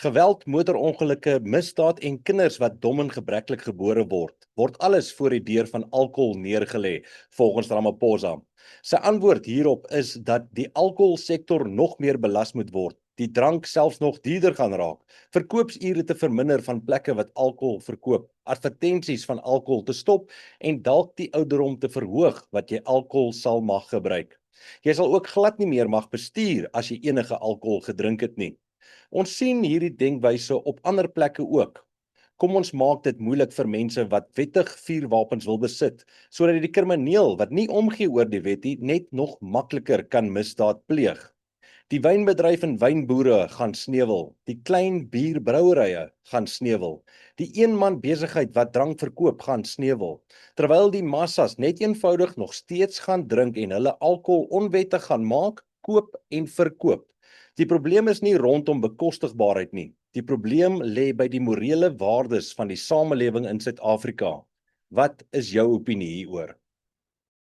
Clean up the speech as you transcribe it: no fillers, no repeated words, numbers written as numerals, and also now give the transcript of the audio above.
Geweld, motorongelukke, misdaad en kinders wat dom en gebreklik gebore word alles voor die deur van alkohol neergelê, volgens Ramaphosa. Sy antwoord hierop is dat die alkoholsektor nog meer belas moet word, die drank selfs nog duurder gaan raak, verkoopsure te verminder van plekke wat alkohol verkoop, advertensies van alkohol te stop en dalk die ouderdom te verhoog wat jy alkohol sal mag gebruik. Jy sal ook glad nie meer mag bestuur as jy enige alkohol gedrink het nie. Ons sien hierdie denkwyse op ander plekke ook. Kom ons maak dit moeilik vir mense wat wettig vuurwapens wil besit, sodat die krimineel wat nie omgee oor die wet nie, net nog makliker kan misdaad pleeg. Die wynbedryf en wynboere gaan sneuwel, die klein bierbrouerye gaan sneuwel, die eenman besigheid wat drank verkoop gaan sneuwel, terwyl die massas net eenvoudig nog steeds gaan drink en hulle alkohol onwettig gaan maak, koop en verkoop. Die probleem is nie rondom bekostigbaarheid nie. Die probleem lê by die morele waardes van die samelewing in Suid-Afrika. Wat is jou opinie hieroor?